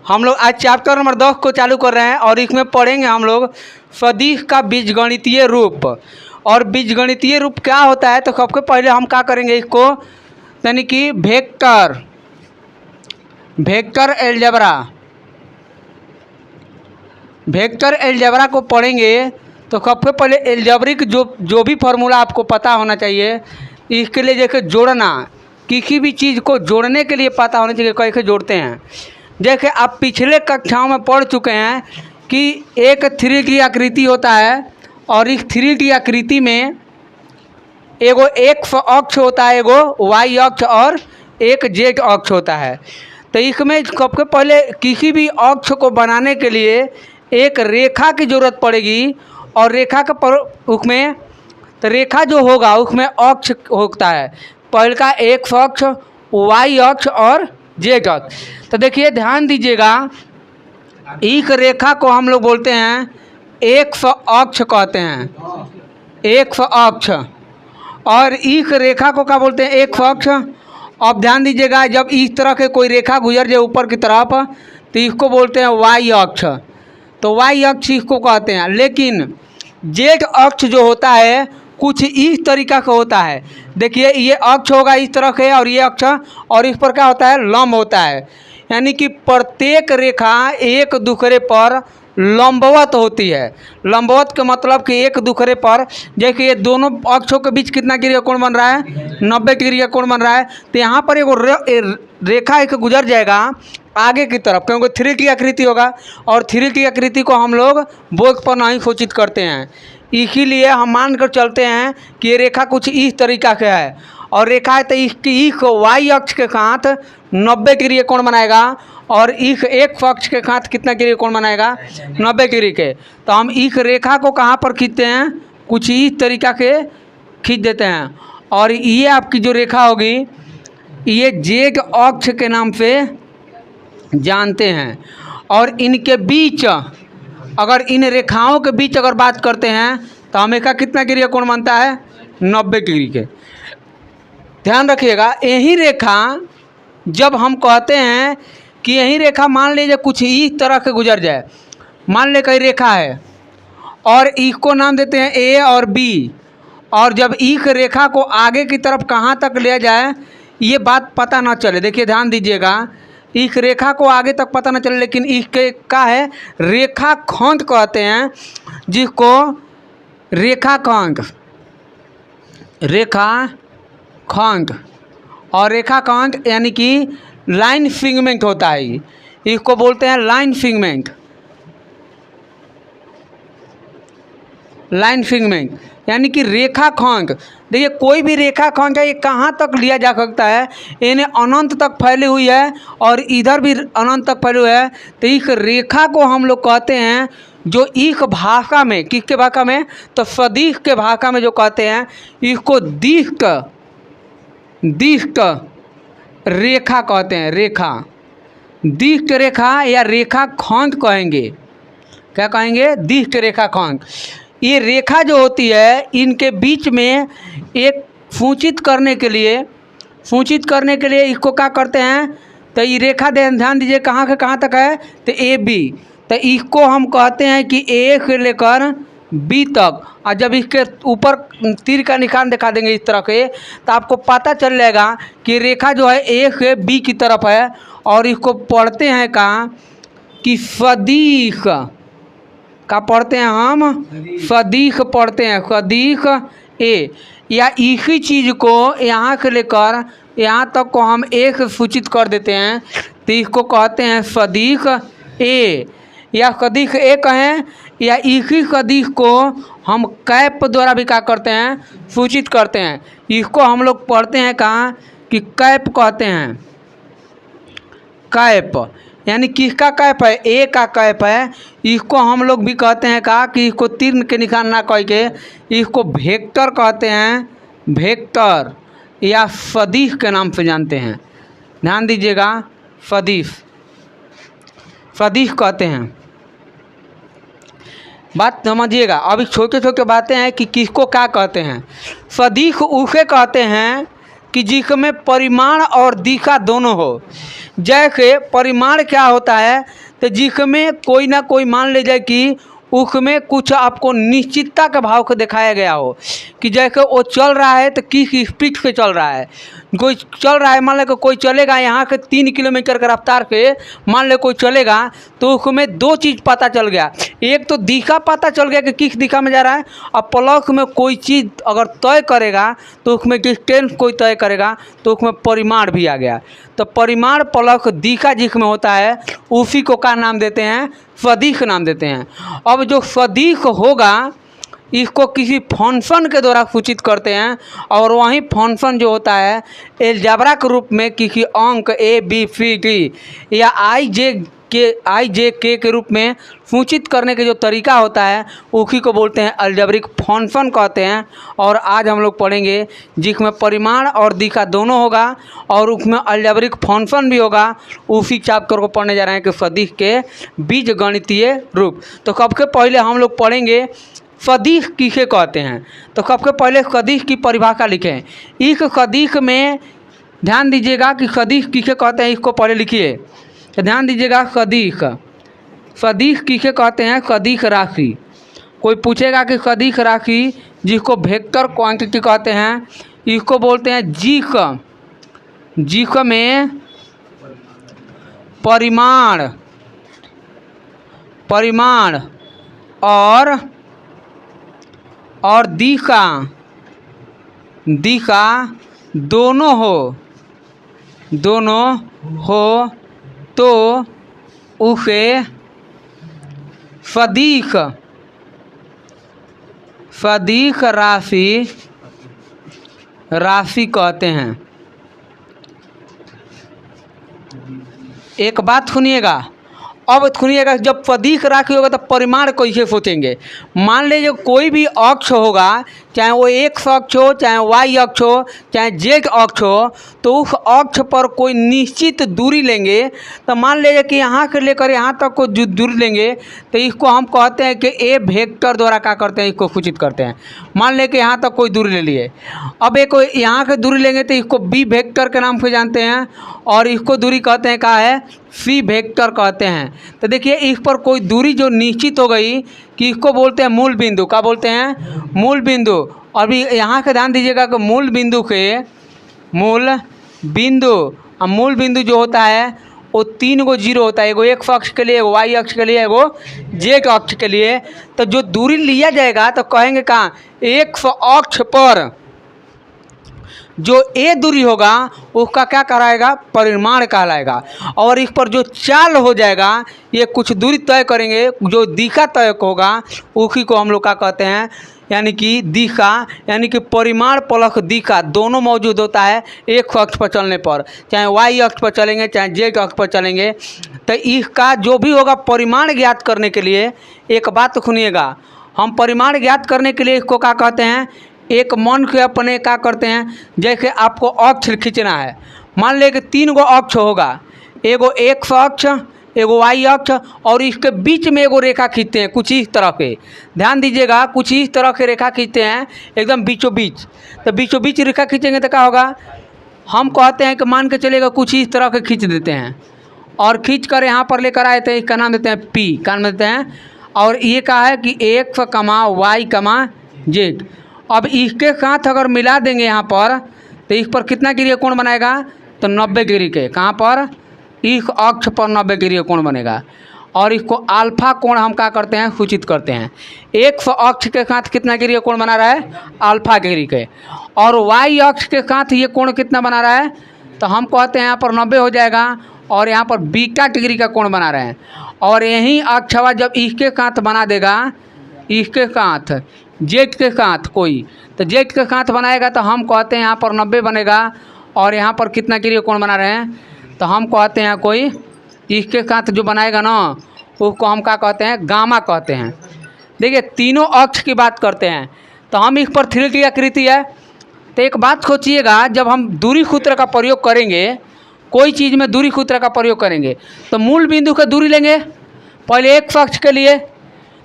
हम लोग आज चैप्टर नंबर 10 को चालू कर रहे हैं और इसमें पढ़ेंगे हम लोग सदिश का बीजगणितीय रूप। और बीजगणितीय रूप क्या होता है, तो सबसे पहले हम क्या करेंगे, इसको यानी कि वेक्टर एलजेब्रा को पढ़ेंगे। तो सबसे पहले एलजेब्रिक जो भी फार्मूला आपको पता होना चाहिए, इसके लिए जैसे जोड़ना, किसी भी चीज़ को जोड़ने के लिए पता होना चाहिए कैसे जोड़ते हैं। जैसे आप पिछले कक्षाओं में पढ़ चुके हैं कि एक 3D आकृति होता है और इस 3D आकृति में एगो एक्स अक्ष होता है, एगो वाई अक्ष और एक जेड अक्ष होता है। तो इसमें सबसे पहले किसी भी अक्ष को बनाने के लिए एक रेखा की ज़रूरत पड़ेगी और रेखा का उसमें तो रेखा जो होगा उसमें अक्ष होता है, पहले का एक्स अक्ष, वाई अक्ष और जेड अक्ष। तो देखिए ध्यान दीजिएगा, इस रेखा को हम लोग बोलते हैं एक्स अक्ष कहते हैं, एक्स अक्ष। और इस रेखा को क्या बोलते हैं, एक्स अक्ष। अब ध्यान दीजिएगा, जब इस तरह के कोई रेखा गुजर जाए ऊपर की तरफ तो इसको बोलते हैं वाई अक्ष। तो वाई अक्ष इसको कहते हैं। लेकिन जेड अक्ष जो होता है कुछ इस तरीका का होता है। देखिए ये अक्ष होगा इस तरह के और ये अक्ष, और इस पर क्या होता है, लंब होता है। यानी कि प्रत्येक रेखा एक दूसरे पर लंबवत होती है। लंबवत का मतलब कि एक दूसरे पर, जैसे ये दोनों अक्षों के बीच कितना डिग्री का कोण बन रहा है, 90 डिग्री का कोण बन रहा है। तो यहाँ पर एक रेखा एक गुजर जाएगा आगे की तरफ, क्योंकि 3D आकृति होगा और 3D आकृति को हम लोग बोर्ड पर नहीं सूचित करते हैं। इसीलिए हम मान कर चलते हैं कि ये रेखा कुछ इस तरीका से है और रेखा है तो इस वाई अक्ष के साथ 90 डिग्री का कोण बनाएगा और इस एक अक्ष के साथ कितना डिग्री कोण बनाएगा, 90 डिग्री के। तो हम इस रेखा को कहाँ पर खींचते हैं, कुछ इस तरीका के खींच देते हैं। और ये आपकी जो रेखा होगी ये जेड अक्ष के नाम से जानते हैं। और इनके बीच, अगर इन रेखाओं के बीच अगर बात करते हैं तो हमेशा कितना डिग्री का कोण बनता है, 90 डिग्री के। ध्यान रखिएगा, यही रेखा जब हम कहते हैं कि यही रेखा मान लीजिए कुछ इस तरह के गुजर जाए, मान ले कई रेखा है और इसको नाम देते हैं ए और बी, और जब इस रेखा को आगे की तरफ कहाँ तक ले जाए ये बात पता ना चले। देखिए ध्यान दीजिएगा, इस रेखा को आगे तक पता ना चले, लेकिन इसके का है रेखाखंड कहते हैं, जिसको रेखाखंड और रेखाखंड यानी कि लाइन फिगमेंट होता है, इसको बोलते हैं लाइन फिगमेंट यानी कि रेखाखंड। देखिए कोई भी रेखाखंड है ये कहाँ तक लिया जा सकता है, इन्हें अनंत तक फैली हुई है और इधर भी अनंत तक फैली हुई है। तो इस रेखा को हम लोग कहते हैं, जो इस भाषा में, किसके भाषा में, तो सदिश के भाषा में जो कहते हैं इसको दिष्ट रेखा कहते हैं। दिष्ट रेखा या रेखाखंड कहेंगे। क्या कहेंगे, दिष्ट रेखाखंड। ये रेखा जो होती है इनके बीच में एक सूचित करने के लिए इसको क्या करते हैं, तो ये रेखा ध्यान दीजिए कहाँ से कहाँ तक है, तो ए बी। तो इसको हम कहते हैं कि ए से लेकर बी तक, और जब इसके ऊपर तीर का निशान दिखा देंगे इस तरह के, तो आपको पता चल जाएगा कि रेखा जो है ए से बी की तरफ है। और इसको पढ़ते हैं कहाँ, कि सदिश का पढ़ते हैं हम, सदिश पढ़ते हैं, सदिश ए। या इसी चीज़ को यहाँ से लेकर यहाँ तक को हम ए से सूचित कर देते हैं, तो इसको कहते हैं सदिश ए, या सदिश ए कहें, या इसी सदिश को हम कैप द्वारा भी क्या करते हैं, सूचित करते हैं। इसको हम लोग पढ़ते हैं कहाँ, कि कैप कहते हैं। कैप यानी किसका कैप है, ए का कैप है। इसको हम लोग भी कहते हैं कहा कि इसको तीर के निशान ना कह के इसको वेक्टर कहते हैं, वेक्टर या सदिश के नाम से जानते हैं। ध्यान दीजिएगा, सदिश कहते हैं। बात समझिएगा। अभी छोटे छोटे बातें हैं कि किसको क्या कहते हैं। सदिश उसे कहते हैं कि जिसमें परिमाण और दिशा दोनों हो। जैसे परिमाण क्या होता है, तो जिसमें कोई ना कोई मान लीजिए कि उसमें कुछ आपको निश्चितता के भाव को दिखाया गया हो, कि जैसे वो चल रहा है तो किस स्पीड से चल रहा है। कोई चल रहा है, मान लो कोई चलेगा यहाँ के 3 किलोमीटर के रफ्तार से, मान लो कोई चलेगा, तो उसमें दो चीज़ पता चल गया। एक तो दिशा पता चल गया कि किस दिशा में जा रहा है, और प्लस में कोई चीज़ अगर तय करेगा तो उसमें डिस्टेंस कोई तय करेगा तो उसमें परिमाण भी आ गया। तो परिमाण प्लस दिशा जिसमें होता है उसी को क्या नाम देते हैं, सदिश नाम देते हैं। अब जो सदिश होगा इसको किसी फंक्शन के द्वारा सूचित करते हैं, और वही फंक्शन जो होता है अलजेब्रा के रूप में किसी अंक ABCD या IJK के रूप में सूचित करने के जो तरीका होता है उसी को बोलते हैं अलजेब्रिक फंक्शन कहते हैं। और आज हम लोग पढ़ेंगे जिसमें परिमाण और दिशा दोनों होगा और उसमें अलजेब्रिक फंक्शन भी होगा। उसी चैप्टर को पढ़ने जा रहे हैं कि सदिश के बीजगणितीय रूप। तो सबसे पहले हम लोग पढ़ेंगे सदिश किसे कहते हैं। तो सबसे पहले सदिश की परिभाषा लिखें। इस सदिश में ध्यान दीजिएगा कि सदिश किसे कहते हैं, इसको पहले लिखिए। तो ध्यान दीजिएगा, सदिश किसे कहते हैं, सदिश राशि। कोई पूछेगा कि सदिश राशि जिसको वेक्टर क्वांटिटी कहते हैं, इसको बोलते हैं जिस में परिमाण और दिशा दोनों हो तो उसे सदिश राशि कहते हैं। एक बात सुनिएगा, अब सुनिएगा, जब सदिश राशि होगा तो परिमाण कैसे सोचेंगे। मान लीजिए कोई भी अक्ष होगा, चाहे वो एक्स अक्ष हो, चाहे वाई अक्ष हो, चाहे जेड अक्ष हो, तो उस अक्ष पर कोई निश्चित दूरी लेंगे। तो मान लीजिए कि यहाँ से लेकर यहाँ तक को जो दूरी लेंगे तो इसको हम कहते हैं कि ए वेक्टर द्वारा क्या करते हैं, इसको सूचित करते हैं। मान लें कि यहाँ तक कोई दूरी ले लिए, अब एक यहाँ की दूरी लेंगे तो इसको बी वेक्टर के नाम से जानते हैं, और इसको दूरी कहते हैं क्या है, सी वेक्टर कहते हैं। तो देखिए इस पर कोई दूरी जो निश्चित हो गई कि इसको बोलते हैं मूल बिंदु। क्या बोलते हैं, मूल बिंदु। अभी यहाँ से ध्यान दीजिएगा कि मूल बिंदु जो होता है वो 3 गो जीरो होता है, एगो एक्स अक्ष के लिए, एगो वाई अक्ष के लिए, एगो जेड अक्ष के लिए। तो जो दूरी लिया जाएगा तो कहेंगे कहाँ, एक्स अक्ष पर जो ए दूरी होगा उसका क्या कहलाएगा, परिमाण कहलाएगा। और इस पर जो चाल हो जाएगा, ये कुछ दूरी तय करेंगे, जो दिशा तय होगा उसी को हम लोग क्या कहते हैं, यानी कि दिशा, यानी कि परिमाण प्लस दिशा दोनों मौजूद होता है एक अक्ष पर चलने पर। चाहे वाई अक्ष पर चलेंगे चाहे जेड अक्ष पर चलेंगे, तो इसका जो भी होगा परिमाण ज्ञात करने के लिए, एक बात सुनिएगा, हम परिमाण ज्ञात करने के लिए इसको क्या कहते हैं, एक मन के अपने क्या करते हैं, जैसे आपको अक्ष खींचना है, मान लें कि 3 गो अक्ष होगा, एगो एक्स अक्ष, एगो वाई अक्ष, और इसके बीच में एगो रेखा खींचते हैं कुछ इस तरह के। ध्यान दीजिएगा, कुछ इस तरह के रेखा खींचते हैं एकदम बीचों बीच। तो बीचों बीच रेखा खींचेंगे तो क्या होगा, हम कहते हैं कि मान के चलेगा कुछ इस तरह के खींच देते हैं, और खींच कर यहाँ पर लेकर आए थे, इसका नाम देते हैं पी, क्या नाम देते हैं। और ये कहा है कि एक्स कमा वाई कमा जेड। अब इसके साथ अगर मिला देंगे यहाँ पर, तो इस पर कितना डिग्री कोण बनाएगा, तो 90 डिग्री के, कहाँ पर, इस अक्ष पर 90 डिग्री कोण बनेगा। और इसको अल्फा कोण हम क्या करते हैं, सूचित करते हैं। एक्स अक्ष के साथ कितना डिग्री कोण बना रहा है, अल्फा डिग्री के, और वाई अक्ष के साथ ये कोण कितना बना रहा है, तो हम कहते हैं यहाँ पर 90 हो जाएगा, और यहाँ पर बीटा डिग्री का कोण बना रहे हैं। और यही अक्षवा जब इसके साथ बना देगा, इसके साथ जेड के साथ कोई, तो जेड के साथ बनाएगा तो हम कहते हैं यहाँ पर 90 बनेगा, और यहाँ पर कितना डिग्री कोण बना रहे हैं, तो हम कहते हैं कोई इसके साथ जो बनाएगा ना उसको हम क्या कहते हैं, गामा कहते हैं। देखिए तीनों अक्ष की बात करते हैं, तो हम इस पर 3D आकृति है। तो एक बात सोचिएगा, जब हम दूरी सूत्र का प्रयोग करेंगे, कोई चीज़ में दूरी सूत्र का प्रयोग करेंगे, तो मूल बिंदु का दूरी लेंगे पहले एक्स अक्ष के लिए,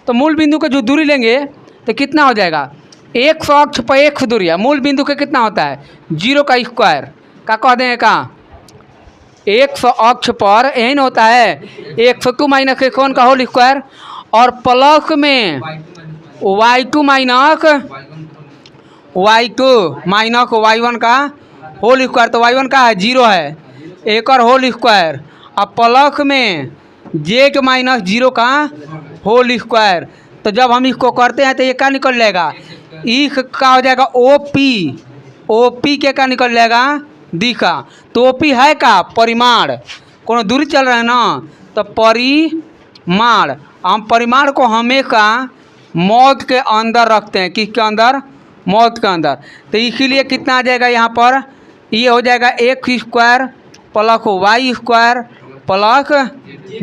तो मूल बिंदु का जो दूरी लेंगे तो कितना हो जाएगा, x अक्ष पर x दूरी है, मूल बिंदु के कितना होता है 0 का स्क्वायर का कह दें का x अक्ष पर एन होता है x2 माइनस x1 का होल स्क्वायर और प्लस में y2 माइनस y1 का होल स्क्वायर। तो y1 का है 0 है, एक और होल स्क्वायर और प्लस में z माइनस 0 का होल स्क्वायर। तो जब हम इसको करते हैं तो ये क्या निकल जाएगा, इस का हो जाएगा OP के क्या निकल जाएगा दिखा। तो OP है का परिमाण, कोनो दूरी चल रहा है ना, तो परिमाण, हम परिमाण को हमेशा मौत के अंदर रखते हैं। किसके अंदर, मौत के अंदर। तो इसीलिए कितना आ जाएगा यहाँ पर, ये हो जाएगा x square plus y square plus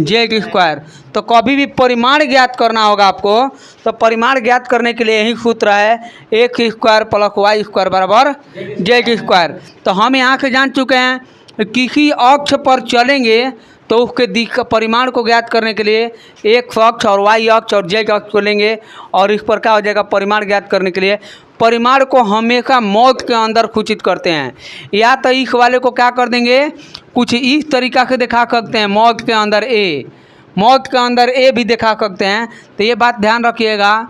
z square. तो कभी भी परिमाण ज्ञात करना होगा आपको, तो परिमाण ज्ञात करने के लिए यही सूत्र है x square plus y square बराबर z स्क्वायर। तो हम यहाँ से जान चुके हैं किसी अक्ष पर चलेंगे तो उसके परिमाण को ज्ञात करने के लिए x अक्ष और y अक्ष और z अक्ष को लेंगे और इस पर क्या हो जाएगा, परिमाण ज्ञात करने के लिए परिमाण को हमेशा मौत के अंदर सूचित करते हैं। या तो इस वाले को क्या कर देंगे, कुछ इस तरीका से दिखा सकते हैं, मौत के अंदर a भी दिखा सकते हैं। तो ये बात ध्यान रखिएगा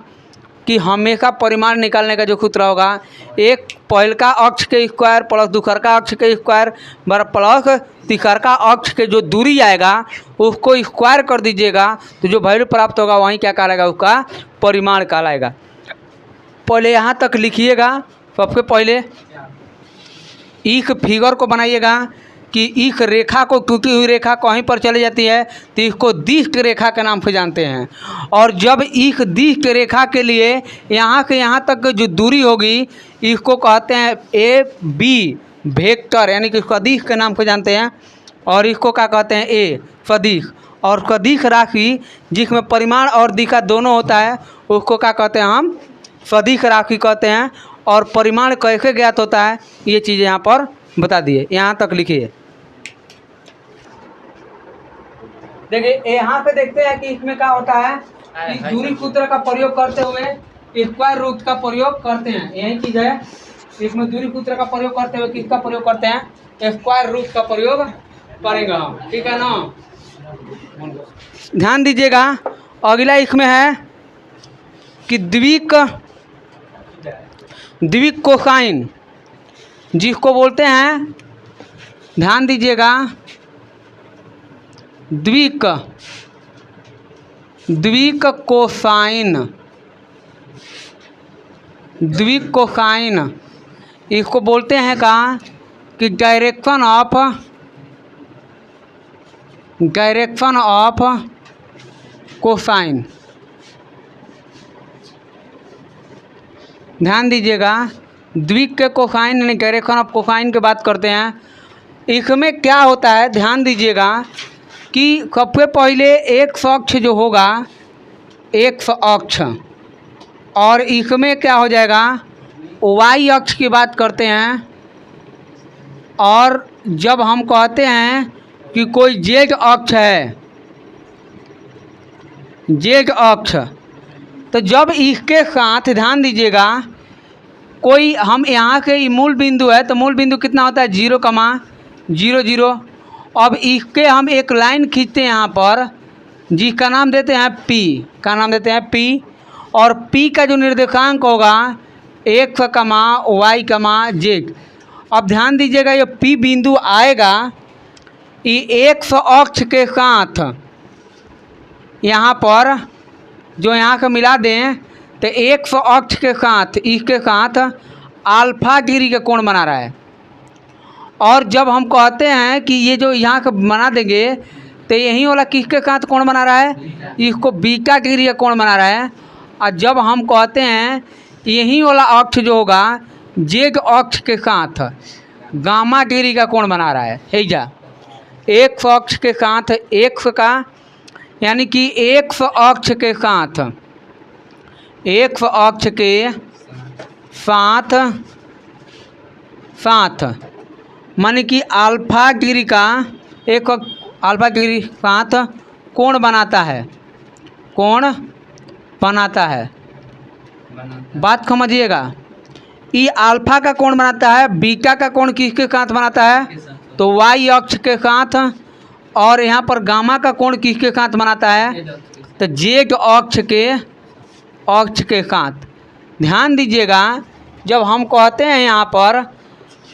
कि हमेशा परिमाण निकालने का जो सूत्र होगा, एक पहलका अक्ष के स्क्वायर प्लस दूसरका अक्ष के स्क्वायर बराबर प्लस तीसरका अक्ष के जो दूरी आएगा उसको स्क्वायर कर दीजिएगा, तो जो वैल्यू प्राप्त होगा वहीं क्या कहलाएगा, उसका परिमाण कहलाएगा। पहले यहाँ तक लिखिएगा। सबसे पहले इस फिगर को बनाइएगा कि इस रेखा को, टूटी हुई रेखा कहीं पर चली जाती है तो इसको दिक्क रेखा के नाम से जानते हैं। और जब इस दिक्क रेखा के लिए यहाँ से यहाँ तक जो दूरी होगी इसको कहते हैं AB वेक्टर, यानी कि सदिश के नाम से जानते हैं। और इसको क्या कहते हैं, A सदिश। और सदिश राशि जिसमें परिमाण और दिशा दोनों होता है उसको क्या कहते हैं, हम सदिश राशि कहते हैं। और परिमाण कैसे ज्ञात होता है ये चीज़ें यहाँ पर बता दिए, यहाँ तक लिखिए। देखिए यहाँ पे देखते हैं कि इसमें क्या होता है, इस दूरी सूत्र का प्रयोग करते हुए स्क्वायर रूट का प्रयोग करते हैं। यही चीज़ है, इसमें दूरी सूत्र का प्रयोग करते हुए किसका प्रयोग करते हैं, स्क्वायर रूट का प्रयोग करेंगे हम, ठीक है ना। ध्यान दीजिएगा। अगला इसमें है कि द्विक कोसाइन जिसको बोलते हैं, ध्यान दीजिएगा, द्विक कोसाइन इसको बोलते हैं का कि डायरेक्शन ऑफ कोसाइन। ध्यान दीजिएगा, द्विक के कोसाइन यानी डायरेक्शन ऑफ कोसाइन की बात करते हैं। इसमें क्या होता है, ध्यान दीजिएगा कि सबसे पहले x अक्ष जो होगा, x अक्ष, और इसमें क्या हो जाएगा, y अक्ष की बात करते हैं। और जब हम कहते हैं कि कोई z अक्ष है, z अक्ष, तो जब इसके साथ ध्यान दीजिएगा कोई, हम यहाँ के मूल बिंदु है तो मूल बिंदु कितना होता है 0,00। अब इसके हम एक लाइन खींचते हैं यहाँ पर जिसका नाम देते हैं P, का नाम देते हैं P। और P का जो निर्देशांक होगा x, y, z। अब ध्यान दीजिएगा ये P बिंदु आएगा, ये x अक्ष के साथ यहाँ पर जो यहाँ का मिला दें तो x अक्ष के साथ, इसके साथ अल्फा डिग्री का कोण बना रहा है। और जब हम कहते हैं कि ये जो यहाँ का बना देंगे तो यही वाला किसके साथ कोण बना रहा है, इसको बीटा डिग्री का कोण बना रहा है। और जब हम कहते हैं यही वाला अक्ष जो होगा जेड अक्ष के साथ गामा डिग्री का कोण बना रहा है जा एक्स अक्ष के साथ एक्स का, यानी कि एक्स अक्ष के साथ, एक्स अक्ष के साथ साथ माने कि अल्फा डिग्री का, एक अल्फा डिग्री साथ कोण बनाता है, कोण बनाता है। बात समझिएगा। ये अल्फा का कोण बनाता है, बीटा का कोण किसके साथ बनाता है? तो वाई अक्ष के साथ। और यहाँ पर गामा का कोण किसके साथ बनाता है? तो जेड अक्ष के साथ। ध्यान दीजिएगा, जब हम कहते हैं यहाँ पर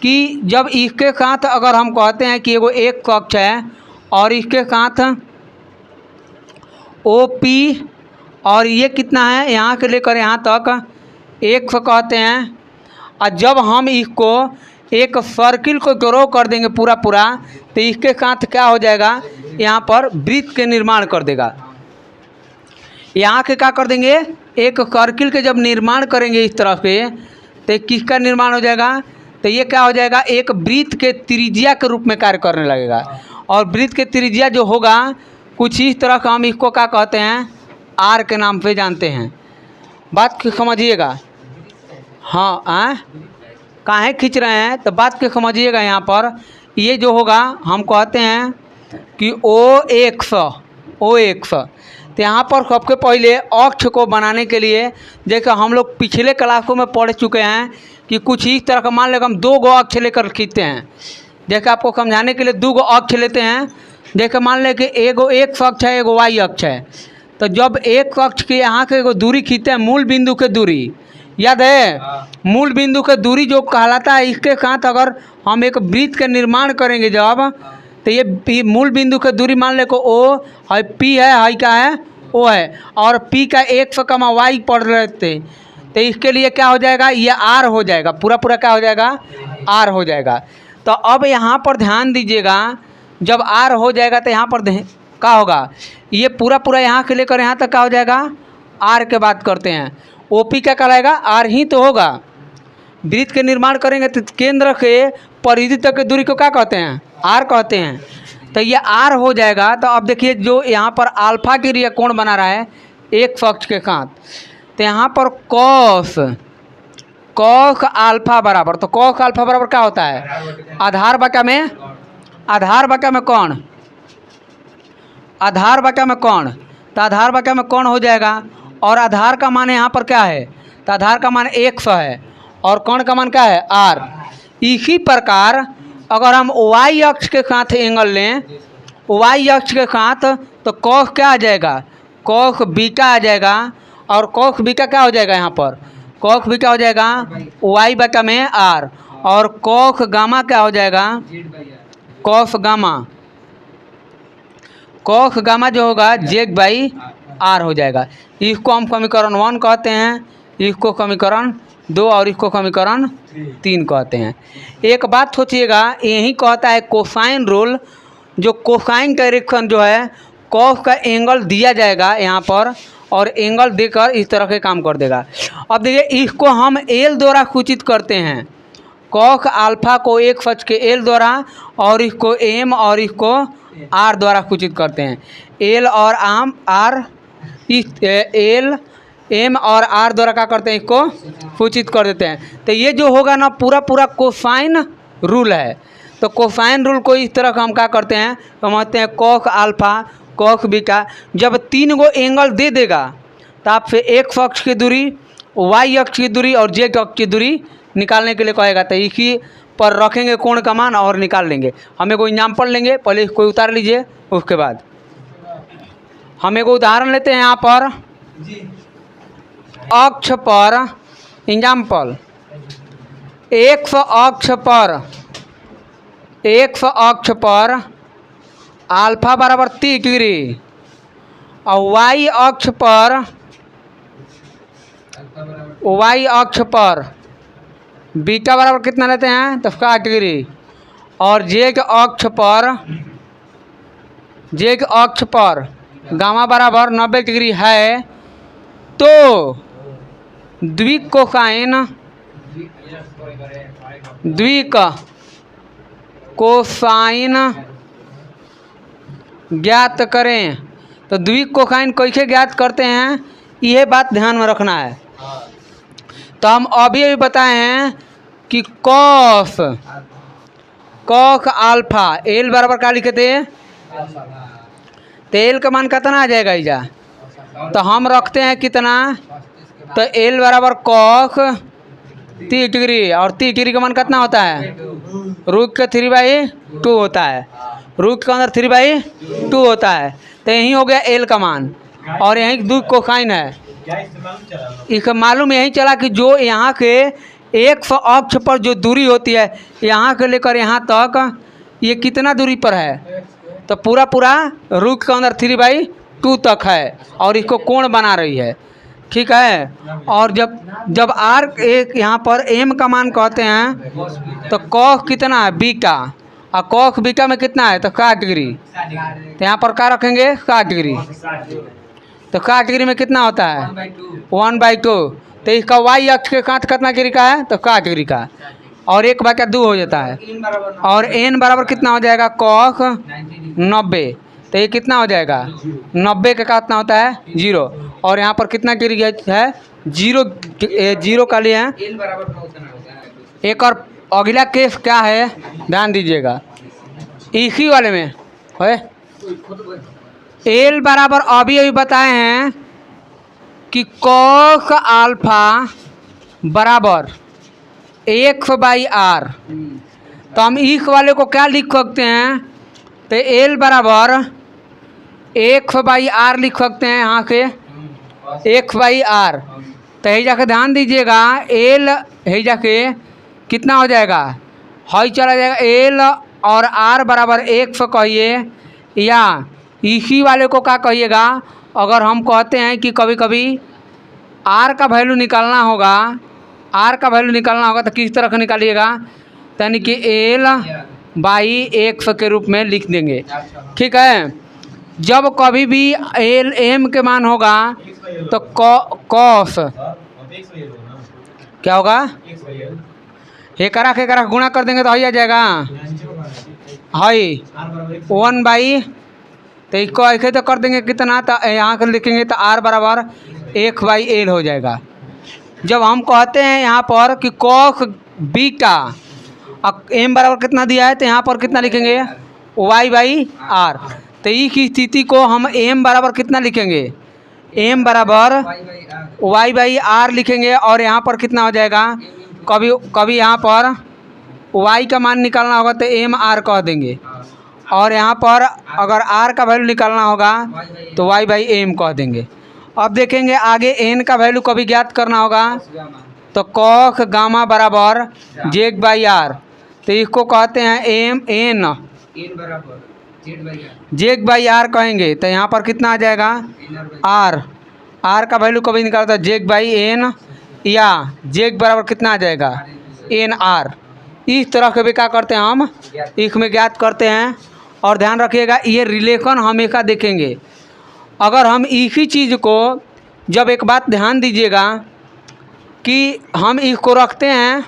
कि जब इसके साथ अगर हम कहते हैं कि एगो एक अक्ष है और इसके साथ ओ पी, और ये कितना है यहाँ से लेकर यहाँ तक 100 कहते हैं। और जब हम इसको एक सर्किल को ड्रॉ कर देंगे पूरा तो इसके साथ क्या हो जाएगा, यहाँ पर वृत्त के निर्माण कर देगा। यहाँ के क्या कर देंगे, एक सर्किल के जब निर्माण करेंगे इस तरह से, तो किसका निर्माण हो जाएगा? तो ये क्या हो जाएगा, एक वृत्त के त्रिज्या के रूप में कार्य करने लगेगा। और वृत्त के त्रिज्या जो होगा कुछ इस तरह का, हम इसको क्या कहते हैं, आर के नाम पे जानते हैं। बात को समझिएगा। हाँ काहे खींच रहे हैं, तो बात को समझिएगा। यहाँ पर ये जो होगा हम कहते हैं कि ओ एक्स। तो यहाँ पर सबसे पहले अक्ष को बनाने के लिए, जैसे हम लोग पिछले क्लासों में पढ़ चुके हैं कि कुछ इस तरह का, मान लेगा हम 2 गो अक्ष लेकर खींचते हैं। जैसे आपको समझाने के लिए 2 गो अक्ष लेते हैं। जैसे मान लें कि एगो एक्स अक्ष है, एगो वाई अक्ष है। तो जब एक अक्ष के यहाँ के एगो दूरी खींचते हैं, मूल बिंदु के दूरी, याद है? मूल बिंदु के दूरी जो कहलाता है, इसके साथ अगर हम एक वृत्त का निर्माण करेंगे जब, तो ये मूल बिंदु के दूरी मान ले को ओ है, पी है क्या है, ओ है, और पी का 100 कमा वाई पढ़ रहे थे। तो इसके लिए क्या हो जाएगा, ये आर हो जाएगा, पूरा क्या हो जाएगा, आर हो जाएगा। तो अब यहाँ पर ध्यान दीजिएगा, जब आर हो जाएगा तो यहाँ पर क्या होगा, ये पूरा यहाँ से लेकर यहाँ तक क्या हो जाएगा, आर के बात करते हैं। ओपी क्या कहलाएगा, आर ही तो होगा। वृत्त के निर्माण करेंगे तो केंद्र के परिधि तक की दूरी को क्या कहते हैं, आर कहते हैं। तो ये आर हो जाएगा। तो अब देखिए जो यहाँ पर अल्फा के लिए कोण बना रहा है एक अक्ष के साथ, तो यहाँ पर कॉस अल्फा बराबर, तो कॉस अल्फा बराबर क्या होता है, आधार बटा में कौन, आधार बटा में कौन। तो आधार बटा में कौन हो जाएगा, और आधार का मान यहाँ पर क्या है, तो आधार का मान 100 है और कौन का मान क्या है, आर। इसी प्रकार अगर हम वाई अक्ष के साथ एंगल लें, वाई अक्ष के साथ, तो कॉस क्या आ जाएगा, कॉस बीटा आ जाएगा। और कॉस बीटा क्या हो जाएगा, यहाँ पर कॉस बीटा हो जाएगा वाई बटा में आर। और कॉस गामा क्या हो जाएगा, कॉस गामा जो होगा जेड बाई आर हो जाएगा। इसको हम समीकरण 1 कहते हैं, इसको समीकरण 2 और इसको समीकरण 3 कहते हैं। एक बात सोचिएगा, यही कहता है कोसाइन रूल, जो कोसाइन डायरेक्शन जो है, कॉस का एंगल दिया जाएगा यहाँ पर और एंगल देकर इस तरह के काम कर देगा। अब देखिए इसको हम एल द्वारा सूचित करते हैं, कॉस अल्फा को एक सच के एल द्वारा, और इसको एम और इसको आर द्वारा सूचित करते हैं। एल और आर, एल एम और आर द्वारा क्या करते हैं, इसको सूचित कर देते हैं। तो ये जो होगा ना पूरा कोसाइन रूल है। तो कोसाइन रूल को इस तरह का हम क्या करते हैं, समझते हैं कॉस अल्फा कॉस बीटा। जब 3 गो एंगल दे देगा तो आपसे एक अक्ष की दूरी, वाई अक्ष की दूरी और जेड अक्ष की दूरी निकालने के लिए कहेगा। तो इसी पर रखेंगे कोण का मान और निकाल लेंगे। हम एगो एग्जाम्पल लेंगे, पहले कोई उतार लीजिए, उसके बाद हम एगो उदाहरण लेते हैं। यहाँ पर अक्ष पर एग्जाम्पल, एक अक्ष पर अल्फा बराबर 30 डिग्री और वाई अक्ष पर बीटा बराबर कितना लेते हैं, तो 60 डिग्री। और जेड अक्ष पर गामा बराबर 90 डिग्री है, तो कोसाइन ज्ञात करें। तो द्विक कोसाइन कैसे ज्ञात करते हैं, यह बात ध्यान में रखना है। तो हम अभी बताए हैं कि कॉस अल्फा एल बराबर क्या लिखे थे, तो एल का मान कितना आ जाएगा इजा, तो हम रखते हैं कितना तो एल बराबर कॉक 30 डिग्री, और 30 डिग्री का मान कितना होता है? रूट के 3/2 होता है। रूट के अंदर 3/2 होता है। तो यही हो गया एल का मान, और यही 2 कोसाइन है। इसका मालूम यही चला कि जो यहाँ के 100 अक्ष पर जो दूरी होती है यहाँ से लेकर यहाँ तक, ये कितना दूरी पर है? तो पूरा रूट के अंदर 3/2 तक है, और इसको कोण बना रही है। ठीक है। और जब आर एक यहाँ पर एम का मान कहते हैं तो कॉस कितना है? बीटा, और कॉस बीटा में कितना है? तो 60 डिग्री। तो यहाँ पर क्या रखेंगे? 60 डिग्री। तो 60 डिग्री में कितना होता है? 1/2। तो इसका वाई अक्ष के साथ कितना डिग्री का है? तो 60 डिग्री का, और 1/2 हो जाता है। और एन बराबर कितना हो जाएगा? कॉस 90। तो ये कितना हो जाएगा? 90 का कितना होता है? 0। और यहाँ पर कितना डिग्री है? 0 का लिए हैं। एक और अगला केस क्या है, ध्यान दीजिएगा। इसी वाले में है एल बराबर अभी बताए हैं कि कॉस अल्फा बराबर 1/r। तो हम इस वाले को क्या लिख सकते हैं? तो एल बराबर 1/r लिख सकते हैं यहाँ से, 1/r। तो ही जाके ध्यान दीजिएगा, एल ही जाके कितना हो जाएगा? हई चला जाएगा एल, और आर बराबर 100 कहिए, या इसी वाले को क्या कहिएगा? अगर हम कहते हैं कि कभी कभी आर का वैल्यू निकालना होगा, आर का वैल्यू निकालना होगा तो किस तरह का निकालिएगा? यानी कि L/100 के रूप में लिख देंगे। ठीक है। जब कभी भी एल एम के मान होगा तो कॉस क्या होगा? एकरा के एकरा गुणा कर देंगे तो ही आ जाएगा, हाई 1/, तो इसको ऐसे तो कर देंगे कितना? तो यहाँ कर लिखेंगे तो आर बराबर 1/L हो जाएगा। जब हम कहते हैं यहाँ पर कि कॉस बीटा, अब एम बराबर कितना दिया है तो यहाँ पर कितना लिखेंगे? y/r। तो इस स्थिति को हम एम बराबर कितना लिखेंगे? एम बराबर y/r लिखेंगे, और यहाँ पर कितना हो जाएगा? कभी यहाँ पर y का मान निकालना होगा तो mr कह देंगे, और यहाँ पर अगर r का वैल्यू निकालना होगा तो y/m कह देंगे। अब देखेंगे आगे n का वैल्यू कभी ज्ञात करना होगा तो कॉस गामा बराबर z/r। तो इसको कहते हैं n z/r कहेंगे। तो यहाँ पर कितना आ जाएगा? r का वैल्यू कभी निकालता है z/n, या z बराबर कितना आ जाएगा? nr। इस तरह के भी क्या करते हैं हम इसमें ज्ञात करते हैं। और ध्यान रखिएगा ये रिलेशन हमेशा देखेंगे। अगर हम इसी चीज़ को, जब एक बात ध्यान दीजिएगा कि हम इसको रखते हैं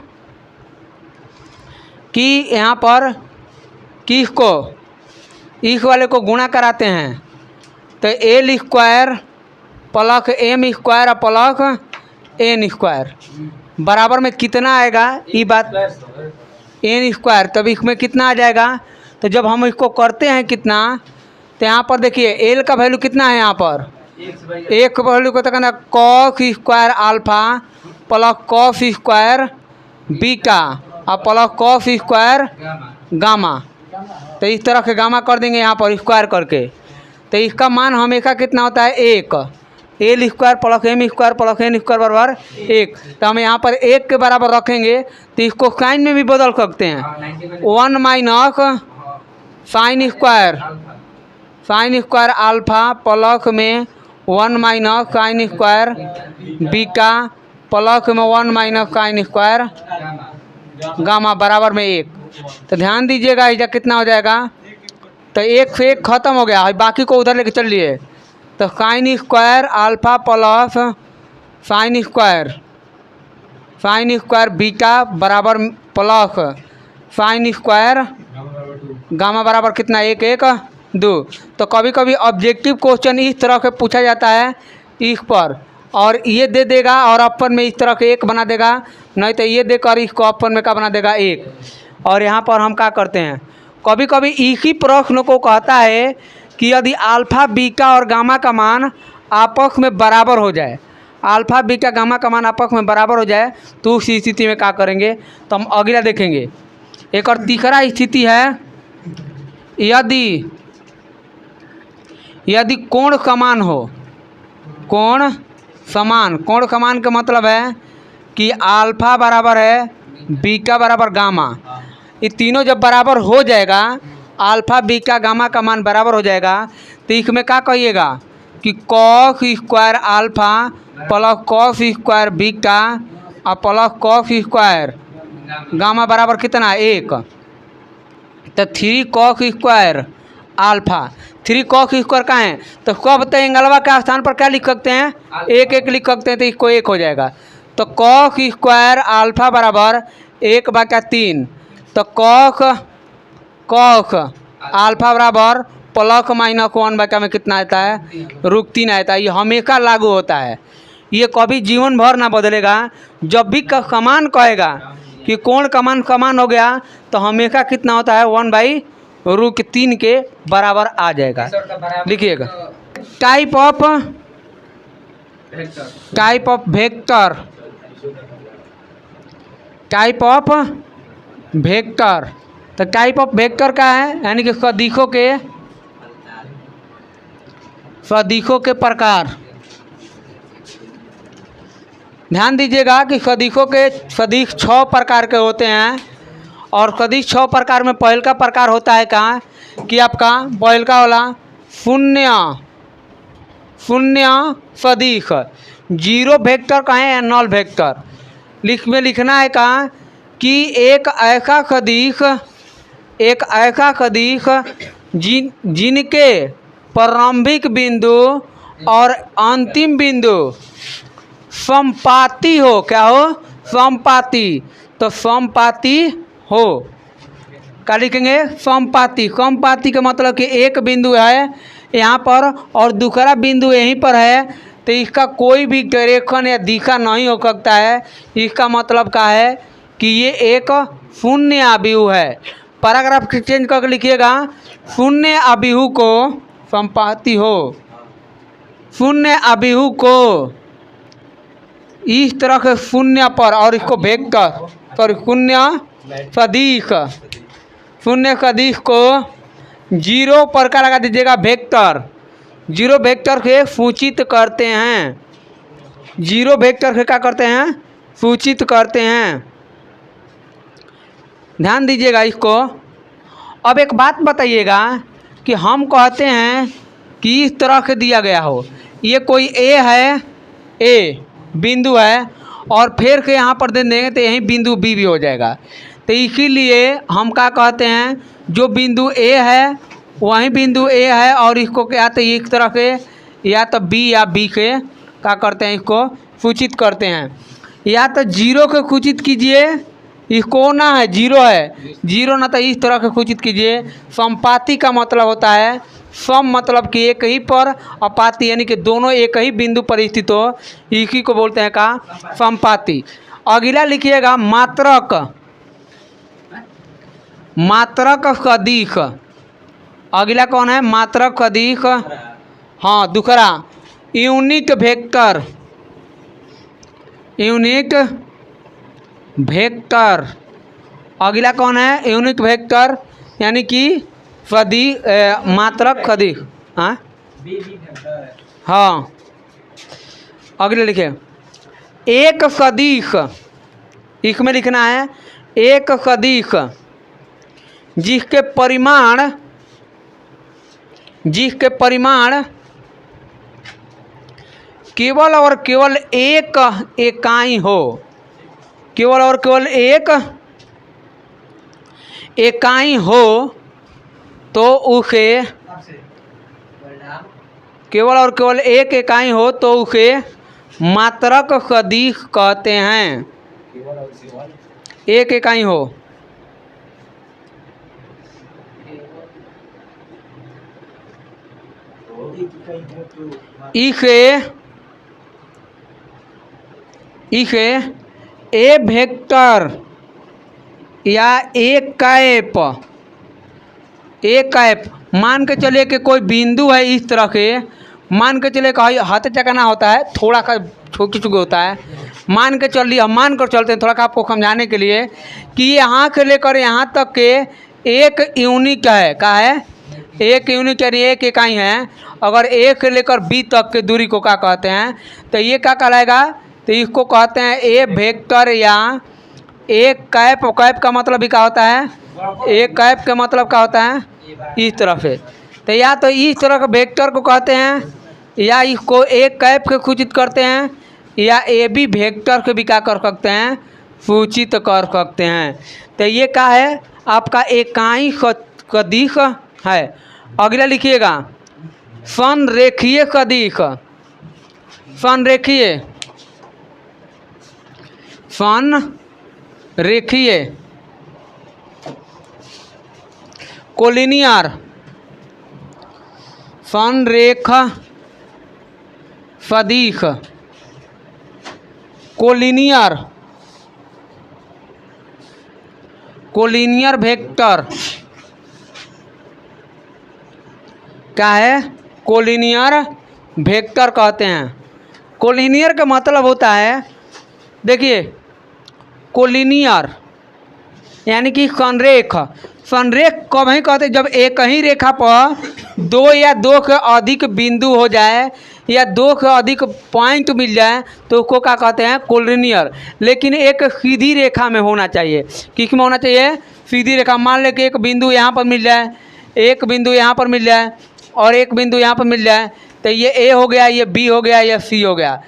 कि यहाँ पर किसको, इस वाले को गुणा कराते हैं तो L² प्लस m² और प्लस n² बराबर में कितना आएगा? ये बात n²। तब इसमें कितना आ जाएगा? तो जब हम इसको करते हैं कितना, तो यहाँ पर देखिए L का वैल्यू कितना है? यहाँ पर एक वैल्यू को तो कहना cos² alpha plus cos² beta और प्लस cos² गामा। तो इस तरह के गामा कर देंगे यहाँ पर स्क्वायर करके। तो इसका मान हमेशा कितना होता है? 1। L² plus m² plus n² बराबर 1। तो हम यहाँ पर 1 के बराबर रखेंगे तो इसको साइन में भी बदल सकते हैं। 1 माइनस sin² अल्फा प्लस में 1 माइनस sin² बीटा प्लस में 1 माइनस sin² गामा बराबर में 1। तो ध्यान दीजिएगा इधर कितना हो जाएगा? तो 1 से 1 खत्म हो गया, बाकी को उधर लेके चलिए। तो sin² alpha plus sin² beta बराबर प्लस sin² गामा बराबर कितना? 1 1 2। तो कभी कभी ऑब्जेक्टिव क्वेश्चन इस तरह के पूछा जाता है इस पर, और ये दे देगा और अपर में इस तरह के 1 बना देगा, नहीं तो ये देकर इसको अपर में क्या बना देगा? 1। और यहाँ पर हम क्या करते हैं, कभी कभी इसी प्रश्न को कहता है कि यदि अल्फा बीटा और गामा का मान आपस में बराबर हो जाए, अल्फा बीटा गामा का मान आपस में बराबर हो जाए तो उस स्थिति में क्या करेंगे। तो हम अगला देखेंगे। एक और तीसरा स्थिति है, यदि कोण समान हो। कोण समान का मतलब है कि अल्फा बराबर है बीटा बराबर गामा, ये तीनों जब बराबर हो जाएगा, अल्फा बीटा गामा का मान बराबर हो जाएगा, तो इसमें क्या कहिएगा कि cos square alpha plus cos square beta और प्लस कॉस स्क्वायर गामा बराबर कितना, 1। तो 3 cos square alpha, 3 cos square का है तो कब तक एंगलवा के स्थान पर क्या लिख सकते हैं, 1 लिख सकते हैं, तो इसको 1 हो जाएगा। तो कॉस स्क्वायर अल्फा बराबर 1/3। तो कॉस अल्फा बराबर प्लस माइनस 1 में कितना आता है, √3 आता है। ये हमेशा लागू होता है, ये कभी जीवन भर ना बदलेगा। जब भी समान कहेगा कि कोण का मान समान हो गया तो हमेशा कितना होता है, 1/√3 के बराबर आ जाएगा। लिखिएगा टाइप ऑफ वेक्टर। तो टाइप ऑफ वेक्टर का है, यानी कि सदिशों के प्रकार। ध्यान दीजिएगा कि सदिश 6 प्रकार के होते हैं, और सदिश 6 प्रकार में पहल का प्रकार होता है कहाँ कि आपका पहल का वाला शून्य सदिश, जीरो वेक्टर का है या नॉल वेक्टर। लिखना है कहाँ कि एक ऐसा सदिश जिनके प्रारंभिक बिंदु और अंतिम बिंदु समपाती हो। क्या हो, समपाती। तो समपाती हो, क्या लिखेंगे, समपाती। का मतलब कि एक बिंदु है यहाँ पर और दूसरा बिंदु यहीं पर है, तो इसका कोई भी डायरेक्शन या दिशा नहीं हो सकता है। इसका मतलब क्या है कि ये एक शून्य आव्यूह है। पैराग्राफ चेंज करके लिखिएगा, शून्य आव्यूह को समपाती हो, शून्य आव्यूह को इस तरह के शून्य पर, और इसको वेक्टर सॉरी शून्य सदिश को 0 पर का लगा दीजिएगा वेक्टर। 0 वेक्टर के सूचित करते हैं, 0 वेक्टर के क्या करते हैं, सूचित करते हैं। ध्यान दीजिएगा इसको। अब एक बात बताइएगा कि हम कहते हैं कि इस तरह से दिया गया हो, ये कोई ए बिंदु है, और फिर के यहाँ पर दे देंगे तो यहीं बिंदु बी भी हो जाएगा। तो इसीलिए हम क्या कहते हैं, जो बिंदु ए है वहीं बिंदु ए है, और इसको क्या तो एक तरह के या तो बी या बी के क्या करते हैं, इसको सूचित करते हैं। या तो 0 के सूचित कीजिए, इसको ना है 0 है, 0 ना तो इस तरह के सूचित कीजिए। समपाती का मतलब होता है, सम मतलब कि एक ही पर, और पाती यानी कि दोनों एक ही बिंदु पर स्थित हो, इसी को बोलते हैं का समपाती। अगला लिखिएगा मात्रक सदिश। अगला कौन है, मात्रक सदिश। हाँ, दूसरा यूनिट वेक्टर। अगला कौन है, यूनिट वेक्टर, यानी कि मात्रक सदिश। हाँ, अगले लिखे एक सदिश। इसमें लिखना है एक सदिश जिसके परिमाण केवल और केवल एक इकाई हो, केवल और केवल एक इकाई हो, तो उसे केवल और केवल एक इकाई हो तो उसे मात्रक सदिश कहते हैं। एक इकाई हो, इसे ए वेक्टर या एक कैप मान के चलिए कि कोई बिंदु है इस तरह के, मान के चलिए कि हाथ चकाना होता है, थोड़ा सा छोटी चूँकि होता है। मान के चलिए, हम मान कर चलते हैं थोड़ा सा आपको समझाने के लिए कि यहाँ से लेकर यहाँ तक के एक यूनिट है, क्या है, एक यूनिट यानी एक इकाई है। अगर ए से लेकर बी तक की दूरी को क्या कहते हैं, तो ये क्या कहलाएगा, तो इसको कहते हैं ए वेक्टर या ए कैप। कैप का मतलब भी क्या होता है, ए कैप का मतलब क्या होता है, इस तरह से। तो या तो इस तरह के वेक्टर को कहते हैं, या इसको ए कैप के सूचित करते हैं, या ए बी वेक्टर के भी क्या कर सकते हैं, सूचित कर सकते हैं। तो ये क्या है, आपका इकाई सदिश है। अगला लिखिएगा संरेखीय सदिश। संरेखीय, संरेखीय कोलिनियर, संरेख सदिश कोलिनियर, कोलिनियर वेक्टर क्या है, कोलिनियर वेक्टर कहते हैं। कोलिनियर का मतलब होता है, देखिए कोलिनियर यानी कि संरेख। संरेख कब ही कहते हैं, जब एक ही रेखा पर दो या दो के अधिक बिंदु हो जाए या दो के अधिक पॉइंट मिल जाए तो उसको क्या कहते हैं, कोलिनियर। लेकिन एक सीधी रेखा में होना चाहिए। किस में होना चाहिए, सीधी रेखा। मान ले कि एक बिंदु यहाँ पर मिल जाए, एक बिंदु यहाँ पर मिल जाए और एक बिंदु यहाँ पर मिल जाए, तो ये ए हो गया, ये बी हो गया, ये सी हो गया।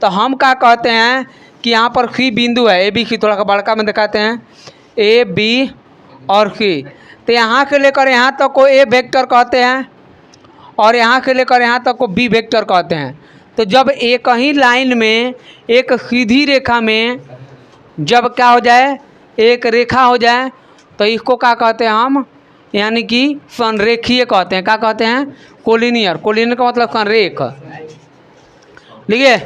तो हम क्या कहते हैं कि यहाँ पर सी बिंदु है, ए बी सी, थोड़ा सा बड़का में दिखाते हैं, ए बी और सी। तो यहाँ से लेकर यहाँ तक को ए वेक्टर कहते हैं और यहाँ से लेकर यहाँ तक को बी वेक्टर कहते हैं। तो जब एक ही लाइन में एक सीधी रेखा में जब क्या हो जाए, एक रेखा हो जाए, तो इसको क्या कहते हैं हम, यानी कि संरेखीय कहते हैं। क्या कहते हैं, कोलिनियर। कोलिनियर का मतलब संरेख। लिखिए,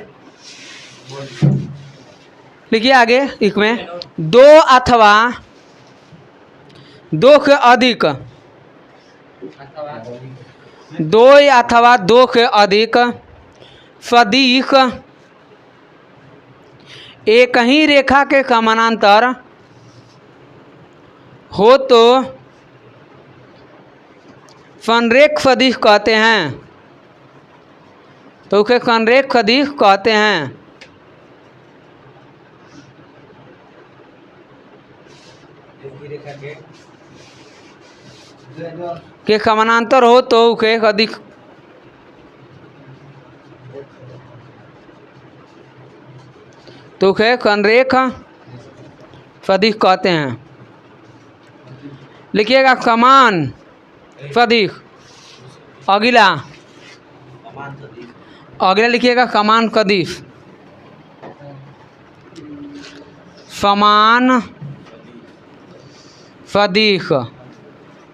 लिखिए आगे इसमें दो अथवा दो के अधिक, दो अथवा दो के अधिक सदिश एक ही रेखा के समानांतर हो तो संरेख सदिश कहते हैं। तो उसे संरेख सदिश कहते हैं। के समानांतर हो तो उसे अधिक, तो उसे संरेख सदिश कहते हैं। लिखिएगा समान सदिश। अगला, अगला लिखिएगा समान सदिश। समान सदिश,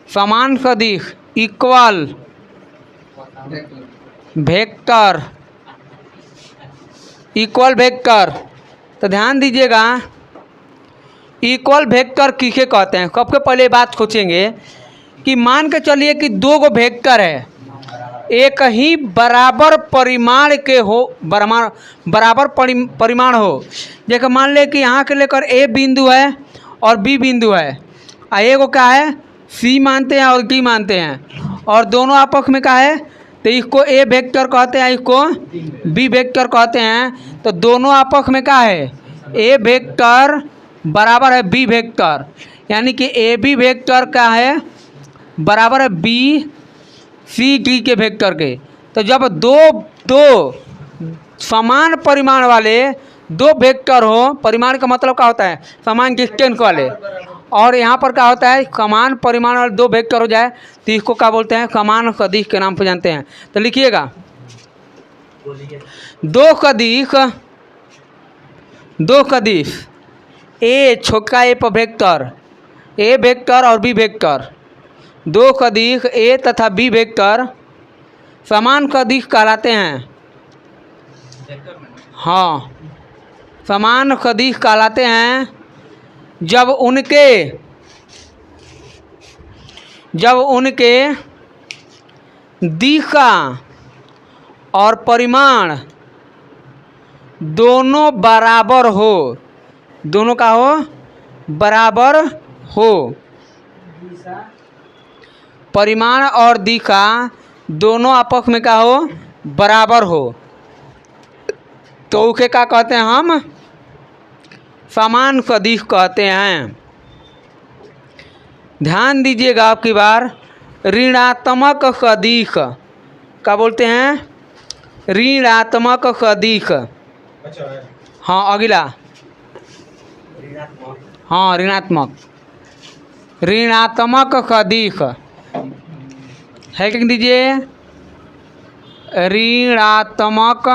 समान सदिश इक्वल वेक्टर, इक्वल वेक्टर। तो ध्यान दीजिएगा, इक्वल वेक्टर किसे कहते हैं। सबसे पहले बात सोचेंगे कि मान के चलिए कि दो गो वेक्टर है, एक ही बराबर परिमाण के हो, बराबर परिमाण हो। जैसे मान ले कि यहाँ के लेकर ए बिंदु है और बी बिंदु है, ए को क्या है, सी मानते हैं और डी मानते हैं, और दोनों आपस में क्या है, तो इसको ए वेक्टर कहते हैं, इसको बी वेक्टर कहते हैं। तो दोनों आपस में क्या है, ए वेक्टर बराबर है बी वेक्टर, यानी कि ए बी वेक्टर क्या है, बराबर है बी सी डी के वेक्टर के। तो जब दो समान परिमाण वाले दो वेक्टर हो, परिमाण का मतलब क्या होता है, समान डिस्टेंस वाले, और यहाँ पर क्या होता है, समान परिमाण वाले दो वेक्टर हो जाए तो इसको क्या बोलते हैं, समान सदिश के नाम से जानते हैं। तो लिखिएगा दो सदिश, दो सदिश ए छोटा ए पर वेक्टर, ए वेक्टर और बी वेक्टर, दो सदिश ए तथा बी वेक्टर समान सदिश कहलाते हैं। हाँ, समान सदिश कहलाते हैं जब उनके दिशा और परिमाण दोनों बराबर हो, दोनों का हो बराबर हो, परिमाण और दिशा दोनों आपस में क्या हो बराबर हो, तो उसे क्या कहते हैं हम समान सदिश कहते हैं। ध्यान दीजिएगा आपकी बार, ऋणात्मक सदिश क्या बोलते हैं, ऋणात्मक सदिश। हाँ अगला, हाँ ऋणात्मक, ऋणात्मक सदिश है, लिख दीजिए ऋणात्मक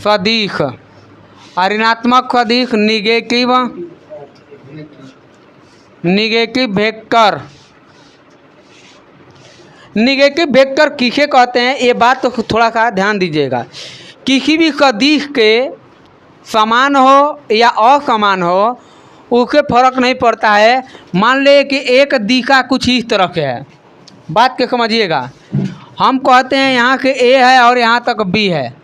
सदिश। और ऋणात्मक सदिश निगेटिव वेक्टर, निगेटिव वेक्टर किसे कहते हैं ये बात तो थोड़ा सा ध्यान दीजिएगा। किसी भी सदिश के समान हो या असमान हो उससे फर्क नहीं पड़ता है। मान ले कि एक दिशा कुछ इस तरह से है, बात के समझिएगा। हम कहते हैं यहाँ से ए है और यहाँ तक बी है,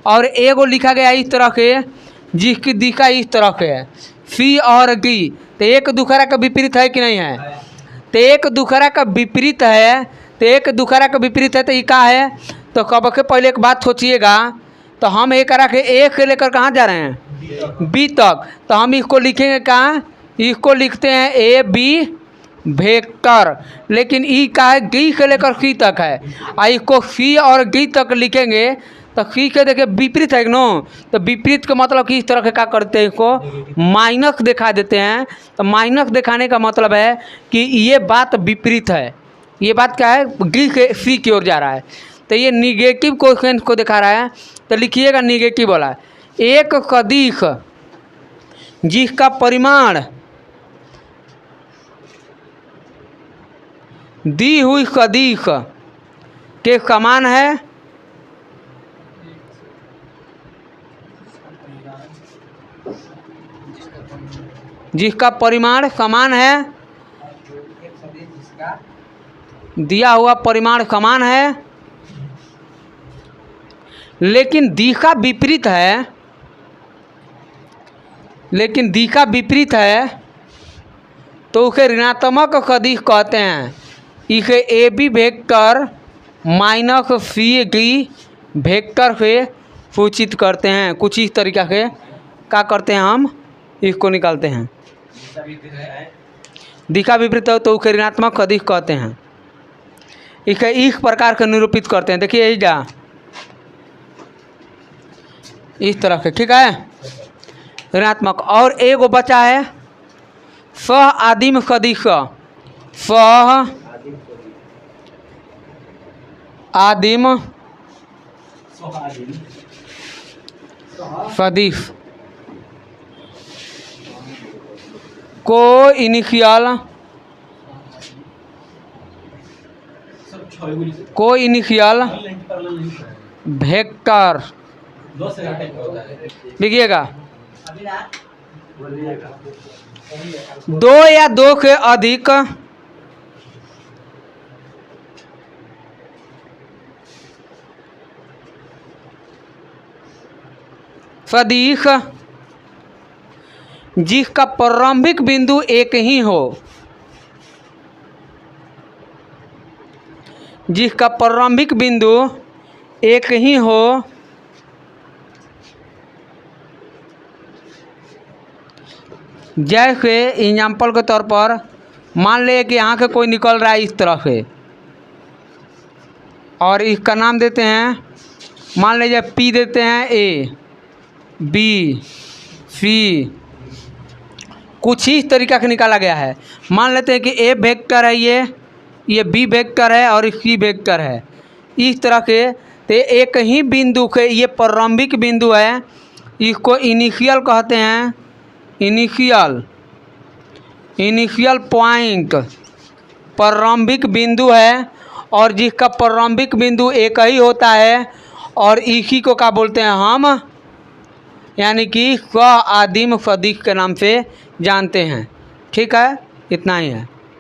और ए को लिखा गया इस तरह से जिसकी दिशा इस तरह से है, सी और डी, तो एक दूसरा का विपरीत है कि नहीं है, तो एक दूसरा का विपरीत है, तो एक दूसरा का विपरीत है तो ये क्या है। तो कब के पहले एक बात सोचिएगा, तो हम एक करा के ए से लेकर कहाँ जा रहे हैं बी तक, तो हम इसको लिखेंगे कहाँ, इसको लिखते हैं ए बी वेक्टर, लेकिन ई का है डी से लेकर सी तक है, और इसको सी और डी तक लिखेंगे तो सी के देखिए विपरीत है नो, तो विपरीत का मतलब कि इस तरह के क्या करते हैं, इसको माइनस दिखा देते हैं। तो माइनस दिखाने का मतलब है कि ये बात विपरीत है, ये बात क्या है डी से सी की ओर जा रहा है, तो ये निगेटिव कोएफिशिएंट को दिखा रहा है। तो लिखिएगा निगेटिव वाला, एक सदिश जिसका परिमाण दी हुई सदिश के समान है, जिसका परिमाण समान है, दिया हुआ परिमाण समान है, लेकिन दिशा विपरीत है, लेकिन दिशा विपरीत है, तो उसे ऋणात्मक सदिश कहते हैं। इसे A B vector minus C D vector से सूचित करते हैं। कुछ इस तरीक़ा से क्या करते हैं, हम इसको निकालते हैं। दिशा विपरीत हो तो उसे ऋणात्मक सदिश कहते हैं। इसे इस प्रकार से निरूपित करते हैं, देखिए यही जा इस तरह से, ठीक है ऋणात्मक। और एगो बचा है सह आदिम सदिश, सह आदिम सदिश को इनिशियल वेक्टर लिखिएगा। दो या दो के अधिक सदिश जिसका प्रारंभिक बिंदु एक ही हो, जिसका प्रारंभिक बिंदु एक ही हो, जैसे एग्जाम्पल के तौर पर मान ले कि यहाँ से कोई निकल रहा है इस तरह से, और इसका नाम देते हैं, मान लीजिए पी देते हैं, ए बी सी, कुछ ही इस तरीक़ा से निकाला गया है। मान लेते हैं कि ए वेक्टर है, ये बी वेक्टर है और सी वेक्टर है, इस तरह से। तो एक ही बिंदु के ये प्रारंभिक बिंदु है, इसको इनिशियल कहते हैं, इनिशियल पॉइंट प्रारंभिक बिंदु है, और जिसका प्रारंभिक बिंदु एक ही होता है, और इसी को क्या बोलते हैं हम, यानी कि सह आदिम सदिश के नाम से जानते हैं। ठीक है, इतना ही है।